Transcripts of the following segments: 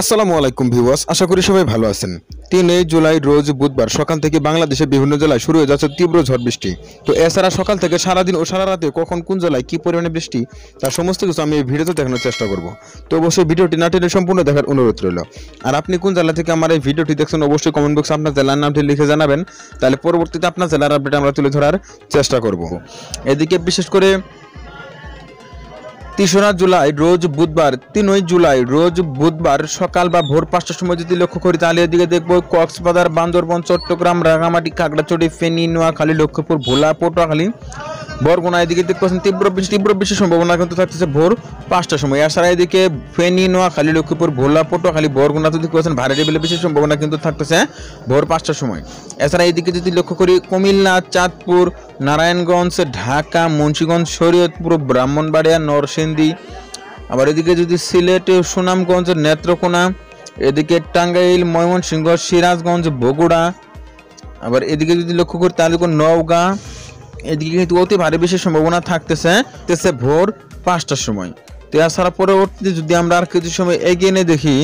আসসালামু আলাইকুম ভিউয়ার্স, আশা করি সবাই ভালো আছেন। 3 জুলাই রোজ বুধবার সকাল থেকে বাংলাদেশের বিভিন্ন জেলায় শুরু হয়ে যাচ্ছে তীব্র ঝড় বৃষ্টি। তো এছাড়া সকাল থেকে সারাদিন ও সারা রাতে কখন কোন জেলায় কি পরিমাণে বৃষ্টি তার সমস্ত কিছু আমি এই ভিডিওতে দেখানোর চেষ্টা করব। তো অবশ্যই ভিডিওটি না টেনে সম্পূর্ণ দেখার অনুরোধ রইল। আর আপনি কোন জেলা থেকে আমার এই ভিডিওটি দেখছেন অবশ্যই কমেন্ট বক্সে আপনার জেলার নামটি লিখে জানাবেন, তাহলে পরবর্তীতে আপনার জেলার আপডেট আমরা তুলে ধরার চেষ্টা করব। এদিকে বিশেষ করে 3 জুলাই রোজ বুধবার 3 জুলাই রোজ বুধবার সকাল বা ভোর 5টার সময় যদি লক্ষ্য করি তাহলে এদিকে দেখবো কক্সবাজার, বান্দরবন, চট্টগ্রাম, রাঙামাটি, খাগড়াছড়ি, ফেনী, নোয়াখালী, লক্ষ্মীপুর, ভোলা, পটুয়াখালী, বরগুনা এদিকে দেখতে পাচ্ছেন তীব্র বৃষ্টির সম্ভাবনা কিন্তু থাকতেছে ভোর 5টার সময়। এছাড়া এদিকে ফেনী, নোয়াখালী, লক্ষ্মীপুর, ভোলা, পটুয়াখালী, বরগুনাতে দেখতে পাচ্ছেন ভারী লেভেলে বৃষ্টির সম্ভাবনা কিন্তু থাকতেছে ভোর 5টার সময়। এছাড়া এদিকে যদি লক্ষ্য করি কুমিল্লা, চাঁদপুর, নারায়ণগঞ্জ, ঢাকা, মুন্সিগঞ্জ, শরীয়তপুর, ব্রাহ্মণবাড়িয়া, নরসিংদী, আবার এদিকে যদি সিলেট, সুনামগঞ্জ, নেত্রকোনা, এদিকে টাঙ্গাইল, ময়মনসিংহ, সিরাজগঞ্জ, বগুড়া, আবার এদিকে যদি লক্ষ্য করি তাহলে নওগাঁ এদিকে কিন্তু অতি ভারী বৃষ্টির সম্ভাবনা থাকতেছে ভোর 5টার সময়। তো এছাড়া পরবর্তীতে যদি আমরা আর কিছু সময় এগিয়ে নিয়ে দেখি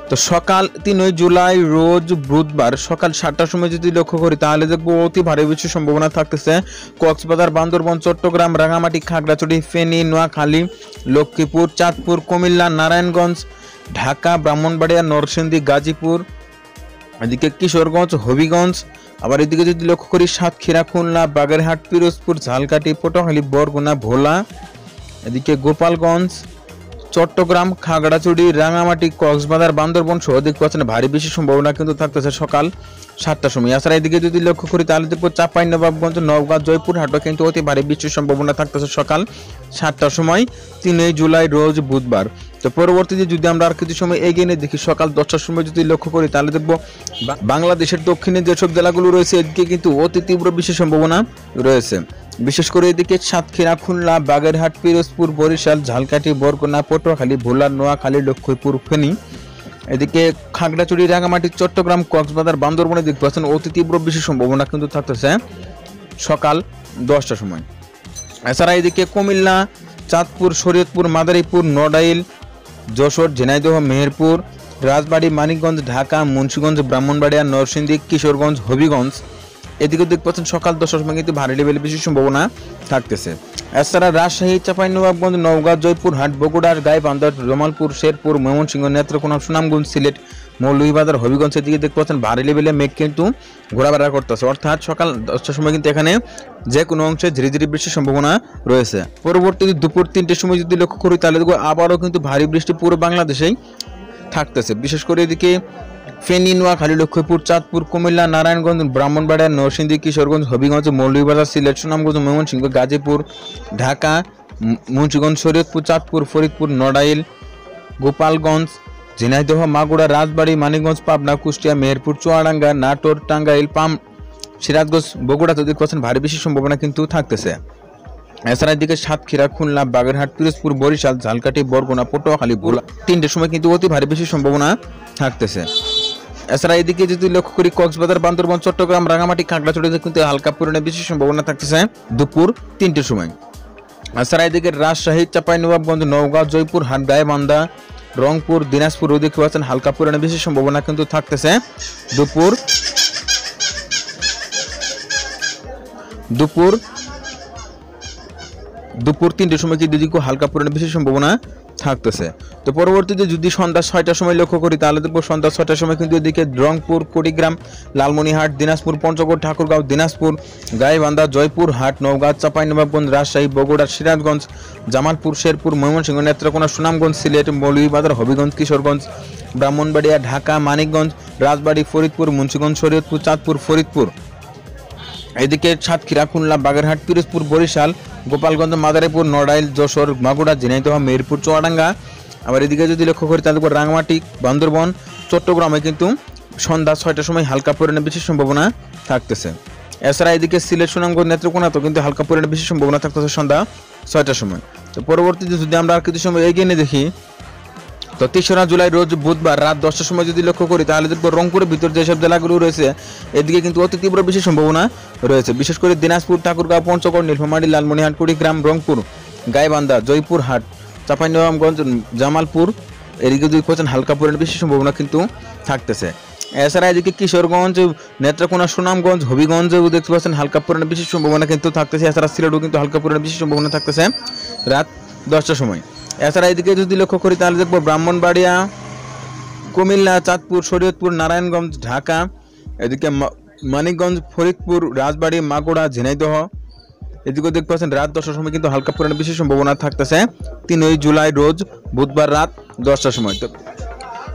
তো সকাল 3 জুলাই রোজ বুধবার সকাল 7টার সময় যদি লক্ষ্য করি তাহলে দেখবো অতি ভারী বৃষ্টির সম্ভাবনা থাকতেছে কক্সবাজার, বান্দরবন, চট্টগ্রাম, রাঙামাটি, খাগড়াছড়ি, ফেনী, নোয়াখালী, লক্ষ্মীপুর, চাঁদপুর, কুমিল্লা, নারায়ণগঞ্জ, ঢাকা, ব্রাহ্মণবাড়িয়া, নরসিংদী, গাজীপুর, এদিকে কিশোরগঞ্জ, হবিগঞ্জ, আবার এদিকে যদি লক্ষ্য করি সাতক্ষীরা, খুলনা, বাগেরহাট, পিরোজপুর, ঝালকাঠি, পটুয়াখালী, বরগুনা, ভোলা, এদিকে গোপালগঞ্জ, চট্টগ্রাম, খাগড়াছড়ি, রাঙামাটি, কক্সবাজার, বান্দরবন সহ দেখতে পাচ্ছেন ভারী বৃষ্টির সম্ভাবনা কিন্তু থাকতেছে সকাল 7টার সময়। এছাড়া এদিকে যদি লক্ষ্য করি তাহলে দেখবো চাঁপাইনবাবগঞ্জ, নওগাঁ, জয়পুরহাটও কিন্তু অতি ভারী বৃষ্টির সম্ভাবনা থাকতেছে সকাল 7টার সময় 3 জুলাই রোজ বুধবার। তো পরবর্তীতে যদি আমরা আর কিছু সময় এগিয়ে নিয়ে দেখি সকাল 10টার সময় যদি লক্ষ্য করি তাহলে দেখবো বাংলাদেশের দক্ষিণে যেসব জেলাগুলো রয়েছে এদিকে কিন্তু অতি তীব্র বৃষ্টির সম্ভাবনা রয়েছে। বিশেষ করে এদিকে সাতক্ষীরা, খুলনা, বাগেরহাট, পিরোজপুর, বরিশাল, ঝালকাঠি, বরগুনা, পটুয়াখালী, ভোলা, নোয়াখালী, লক্ষ্মীপুর, ফেনী, এদিকে খাগড়াছড়ি, রাঙামাটি, চট্টগ্রাম, কক্সবাজার, বান্দরবনে দেখতে পাচ্ছেন অতি তীব্র বৃষ্টির সম্ভাবনা কিন্তু থাকতেছে সকাল 10টার সময়। এছাড়া এদিকে কুমিল্লা, চাঁদপুর, শরীয়তপুর, মাদারীপুর, নড়াইল, যশোর, ঝিনাইদহ, মেহেরপুর, রাজবাড়ী, মানিকগঞ্জ, ঢাকা, মুন্সিগঞ্জ, ব্রাহ্মণবাড়িয়া, নরসিংদী, কিশোরগঞ্জ, হবিগঞ্জ এদিকে দেখতে পাচ্ছেন সকাল 10টার সময় কিন্তু ভারী লেভেলে বৃষ্টির সম্ভাবনা থাকতেছে। এছাড়া রাজশাহী, চাঁপাইনবাবগঞ্জ, নওগাঁ, জয়পুরহাট, বগুড়া, গাইবান্ধা, জামালপুর, শেরপুর, ময়মনসিংহ, নেত্রকোনা, সুনামগঞ্জ, সিলেট, মৌলভীবাজার, হবিগঞ্জ এদিকে দেখতে পাচ্ছেন ভারী লেভেলে মেঘ কিন্তু ঘোরাফেরা করতেছে, অর্থাৎ সকাল 10টার সময় কিন্তু এখানে যে কোনো অংশে ঝিরিঝিরি বৃষ্টির সম্ভাবনা রয়েছে। পরবর্তীতে দুপুর 3টের সময় যদি লক্ষ্য করি তাহলে দেখবো আবারও কিন্তু ভারী বৃষ্টি পুরো বাংলাদেশেই থাকতেছে। বিশেষ করে এদিকে ফেনী, নোয়াখালী, লক্ষ্মীপুর, চাঁদপুর, কুমিল্লা, নারায়ণগঞ্জ, ব্রাহ্মণবাড়িয়া, নরসিংদী, কিশোরগঞ্জ, হবিগঞ্জ, মৌলভীবাজার, সিলেট, সুনামগঞ্জ, ময়মনসিংহ, গাজীপুর, ঢাকা, মুন্সিগঞ্জ, শরীয়তপুর, চাঁদপুর, ফরিদপুর, নড়াইল, গোপালগঞ্জ, ঝিনাইদহ, মাগুরা, রাজবাড়ী, মানিকগঞ্জ, পাবনা, কুষ্টিয়া, মেহেরপুর, চুয়াডাঙ্গা, নাটোর, টাঙ্গাইল, সিরাজগঞ্জ, বগুড়াতে দেখতে পাচ্ছেন ভারী বৃষ্টির সম্ভাবনা কিন্তু থাকতেছে। এছাড়া এদিকে সাতক্ষীরা, খুলনা, বাগেরহাট, পিরোজপুর, বরিশাল, ঝালকাঠি, বরগুনা, পটুয়াখালী, ভোলা 3টের সময় কিন্তু অতি ভারী বৃষ্টির সম্ভাবনা থাকতেছে। এছাড়া এদিকে যদি লক্ষ্য করি কক্সবাজার, বান্দরবন, চট্টগ্রাম, রাঙামাটি, খাগড়াছড়িতে কিন্তু হালকা পরিমাণে বৃষ্টির সম্ভাবনা থাকতেছে দুপুর 3টের সময়। এছাড়া এদিকে রাজশাহী, চাঁপাইনবাবগঞ্জ, নওগাঁ, জয়পুরহাট, গাইবান্ধা, রংপুর, দিনাজপুর দেখতে পাচ্ছেন হালকা পরিমাণে বৃষ্টির সম্ভাবনা কিন্তু থাকতেছে দুপুর 3টের সময় কিন্তু এদিকে হালকা পরিমাণে বৃষ্টির সম্ভাবনা থাকতেছে। তো পরবর্তীতে যদি সন্ধ্যা 6টার সময় লক্ষ্য করি তাহলে দেখবো সন্ধ্যা 6টার সময় কিন্তু এদিকে রংপুর, কুড়িগ্রাম, লালমনিরহাট, দিনাজপুর, পঞ্চগড়, ঠাকুরগাঁও, দিনাজপুর, গাইবান্ধা, জয়পুরহাট, নওগাঁ, চাঁপাইনবাবগঞ্জ, রাজশাহী, বগুড়া, সিরাজগঞ্জ, জামালপুর, শেরপুর, ময়মনসিংহ, নেত্রকোনা, সুনামগঞ্জ, সিলেট, মৌলভীবাজার, হবিগঞ্জ, কিশোরগঞ্জ, ব্রাহ্মণবাড়িয়া, ঢাকা, মানিকগঞ্জ, রাজবাড়ী, ফরিদপুর, মুন্সিগঞ্জ, শরীয়তপুর, চাঁদপুর, ফরিদপুর, এদিকে সাতক্ষীরা, খুলনা, বাগেরহাট, পিরোজপুর, বরিশাল, গোপালগঞ্জ, মাদারীপুর, নড়াইল, যশোর, মাগুরা, ঝিনাইদহ, মেহেরপুর, চুয়াডাঙ্গা, আবার এদিকে যদি লক্ষ্য করি তাহলে রাঙামাটি, বান্দরবন, চট্টগ্রামে কিন্তু সন্ধ্যা 6টার সময় হালকা পরিমাণে বৃষ্টির সম্ভাবনা থাকতেছে। এছাড়া এদিকে সিলেট, সুনামগঞ্জ, নেত্রকোনাতেও কিন্তু হালকা পরিমাণে বৃষ্টির সম্ভাবনা থাকতেছে সন্ধ্যা 6টার সময়। তো পরবর্তীতে যদি আমরা আর কিছু সময় এগিয়ে নিয়ে দেখি তো 3 জুলাই রোজ বুধবার রাত 10টার সময় যদি লক্ষ্য করি তাহলে দেখব রংপুরের ভিতর যেসব জেলাগুলো রয়েছে এদিকে কিন্তু অতি তীব্র বৃষ্টির সম্ভাবনা রয়েছে। বিশেষ করে দিনাজপুর, ঠাকুরগাঁও, পঞ্চগড়, নীলফামারী, লালমনিরহাট, কুড়িগ্রাম, রংপুর, গাইবান্ধা, জয়পুরহাট, চাঁপাইনবাবগঞ্জ, জামালপুর, এদিকে 2% হালকা পরিমাণে বৃষ্টির সম্ভাবনা কিন্তু থাকতেছে। এছাড়া এদিকে কিশোরগঞ্জ, নেত্রকোনা, সুনামগঞ্জ, হবিগঞ্জ দেখতে পাচ্ছেন হালকা পরিমাণে বৃষ্টির সম্ভাবনা কিন্তু থাকতেছে। এছাড়া সিলেটও কিন্তু হালকা পরিমাণে বৃষ্টির সম্ভাবনা থাকতেছে রাত 10টার সময়। এছাড়া এদিকে যদি লক্ষ্য করি তাহলে দেখবো ব্রাহ্মণবাড়িয়া, কুমিল্লা, চাঁদপুর, শরীয়তপুর, নারায়ণগঞ্জ, ঢাকা, এদিকে মানিকগঞ্জ, ফরিদপুর, রাজবাড়ী, মাগুরা, ঝিনাইদহ এদিকে দেখতে পাচ্ছেন রাত 10টার সময় কিন্তু হালকা পরিমাণে বৃষ্টির সম্ভাবনা থাকতেছে 3 জুলাই রোজ বুধবার রাত 10টার সময়।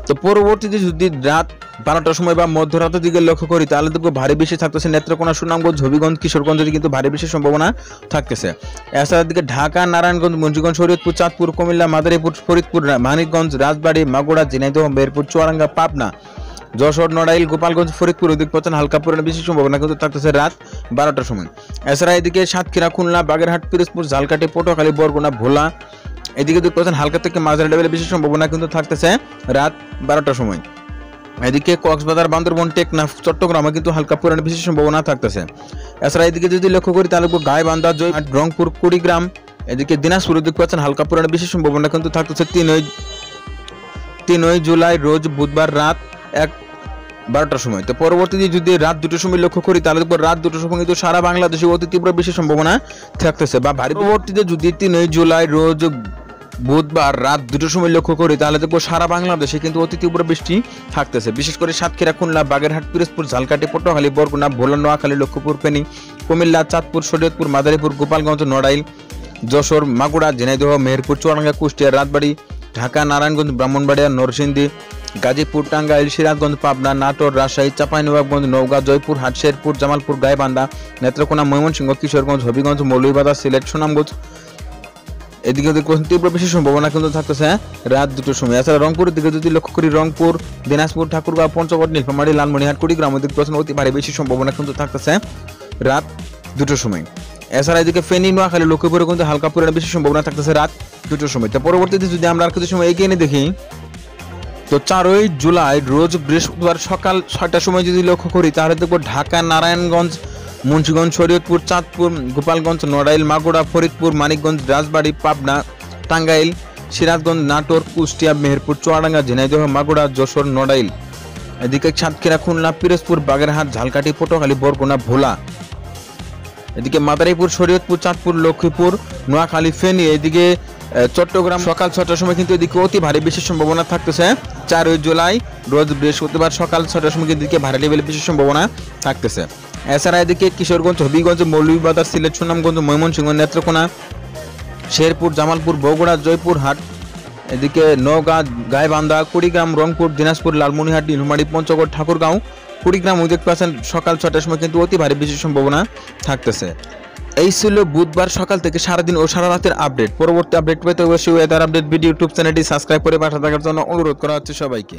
তো পরবর্তীতে যদি রাত 12টার সময় বা মধ্যরাতের দিকে লক্ষ্য করি তাহলে দেখবো ভারী বৃষ্টি থাকতেছে নেত্রকোনা, সুনামগঞ্জ, হবিগঞ্জ, কিশোরগঞ্জে কিন্তু ভারী বৃষ্টির সম্ভাবনা থাকতেছে। এছাড়া দিকে ঢাকা, নারায়ণগঞ্জ, মুন্সিগঞ্জ, শরীয়তপুর, চাঁদপুর, কুমিল্লা, মাদারীপুর, ফরিদপুর, মানিকগঞ্জ, রাজবাড়ী, মাগুরা, ঝিনাইদহ, মেহেরপুর, চুয়াডাঙ্গা, পাবনা, যশোর, নড়াইল, গোপালগঞ্জ, ফরিদপুর ওদিক পথে হালকা পরিমাণে বৃষ্টির সম্ভাবনা কিন্তু থাকতেছে রাত 12টার সময়। এছাড়া এদিকে সাতক্ষীরা, খুলনা, বাগেরহাট, পিরোজপুর, ঝালকাঠি, পটুয়াখালী, বরগুনা, ভোলা এদিকে দেখতে পাচ্ছেন হালকা থেকে মাঝারি লেভেলের বৃষ্টির সম্ভাবনা কিন্তু থাকতেছে রাত 12টার সময়। এদিকে কক্সবাজার, বান্দরবন, টেকনাফ, চট্টগ্রামে কিন্তু হালকা পরিমাণে বৃষ্টির সম্ভাবনা থাকতেছে। এছাড়া এদিকে যদি লক্ষ্য করি তাহলে গাইবান্ধা, জয়পুরহাট, রংপুর, কুড়িগ্রাম এদিকে দিনাজপুর দেখতে পাচ্ছেন হালকা পরিমাণে বৃষ্টির সম্ভাবনা কিন্তু থাকতেছে 3 জুলাই রোজ বুধবার রাত 12টার সময়। তো পরবর্তীতে যদি রাত 2টার সময় লক্ষ্য করি তাহলে দেখবো রাত 2টার সময় কিন্তু সারা বাংলাদেশে অতি তীব্র বৃষ্টির সম্ভাবনা থাকতেছে বা ভারী। পরবর্তীতে যদি 3 জুলাই রোজ বুধবার রাত 2টার সময় লক্ষ্য করি তাহলে দেখবো সারা বাংলাদেশে কিন্তু অতি তীব্র বৃষ্টি থাকতেছে, বিশেষ করে সাতক্ষীরা, খুলনা, বাগেরহাট, পিরোজপুর, ঝালকাঠি, পটুয়াখালী, বরগুনা, ভোলা, নোয়াখালী, লক্ষ্মীপুর, ফেনী, কুমিল্লা, চাঁদপুর, শরীয়তপুর, মাদারীপুর, গোপালগঞ্জ, নড়াইল, যশোর, মাগুরা, ঝিনাইদহ, মেহেরপুর, চুয়াডাঙ্গা, কুষ্টিয়া, রাজবাড়ী, ঢাকা, নারায়ণগঞ্জ, ব্রাহ্মণবাড়িয়া, নরসিংদী, গাজীপুর, টাঙ্গাইল, সিরাজগঞ্জ, পাবনা, নাটোর, রাজশাহী, চাঁপাইনবাবগঞ্জ, নওগাঁ, জয়পুরহাট, শেরপুর, জামালপুর, গাইবান্ধা, নেত্রকোনা, ময়মনসিংহ, কিশোরগঞ্জ, হবিগঞ্জ, মৌলভীবাজার, সিলেট, সুনামগঞ্জ এদিকে তীব্র বৃষ্টির সম্ভাবনা কিন্তু থাকতেছে রাত 2টার সময়। এছাড়া রংপুরের দিকে যদি লক্ষ্য করি রংপুর, দিনাজপুর, ঠাকুরগাঁও, পঞ্চগড়, নীলফামারী, লালমনিরহাট, কুড়িগ্রাম দেখতে পাচ্ছেন অতি ভারী বৃষ্টির সম্ভাবনা কিন্তু থাকতেছে রাত 2টার সময়। এছাড়া এদিকে ফেনী, নোয়াখালী, লক্ষ্মীপুরে কিন্তু হালকা পরিমাণে বৃষ্টির সম্ভাবনা থাকতেছে রাত 2টার সময়। তো পরবর্তীতে যদি আমরা আর কিছু সময় এগিয়ে নিয়ে দেখি তো 4 জুলাই রোজ বৃহস্পতিবার সকাল 6টার সময় যদি লক্ষ্য করি তাহলে দেখবো ঢাকা, নারায়ণগঞ্জ, মুন্সিগঞ্জ, শরীয়তপুর, চাঁদপুর, গোপালগঞ্জ, নড়াইল, মাগুরা, ফরিদপুর, মানিকগঞ্জ, রাজবাড়ী, পাবনা, টাঙ্গাইল, সিরাজগঞ্জ, নাটোর, কুষ্টিয়া, মেহেরপুর, চুয়াডাঙ্গা, ঝিনাইদহ, মাগুরা, যশোর, নড়াইল এদিকে সাতক্ষীরা, খুলনা, পিরোজপুর, বাগেরহাট, ঝালকাঠি, পটুয়াখালী, বরগুনা, ভোলা এদিকে মাদারীপুর, শরীয়তপুর, চাঁদপুর, লক্ষ্মীপুর, নোয়াখালী, ফেনী এদিকে চট্টগ্রাম সকাল 6টার সময় কিন্তু এদিকে অতি ভারী বৃষ্টির সম্ভাবনা থাকতেছে 4 জুলাই রোজ বৃহস্পতিবার সকাল 6টার সময় এদিকে ভারী লেভেলের বৃষ্টির সম্ভাবনা থাকতেছে। এছাড়া এদিকে কিশোরগঞ্জ, হবিগঞ্জ, মৌলভীবাজার, সিলেট, সুনামগঞ্জ, ময়মনসিংহ, নেত্রকোনা, শেরপুর, জামালপুর, বগুড়া, জয়পুরহাট এদিকে নওগাঁ, গাইবান্ধা, কুড়িগ্রাম, রংপুর, দিনাজপুর, লালমনিরহাট, নীলফামারী, পঞ্চগড়, ঠাকুরগাঁও, কুড়িগ্রাম দেখতে পাচ্ছেন সকাল 6টার সময় কিন্তু অতি ভারী বৃষ্টির সম্ভাবনা থাকতেছে। এই ছিল বুধবার সকাল থেকে সারাদিন ও সারা রাতের আপডেট। পরবর্তী আপডেট পেতে অবশ্যই ওয়েদার আপডেট ভিডিও ইউটিউব চ্যানেলটি সাবস্ক্রাইব করে পাশে থাকার জন্য অনুরোধ করা হচ্ছে সবাইকে।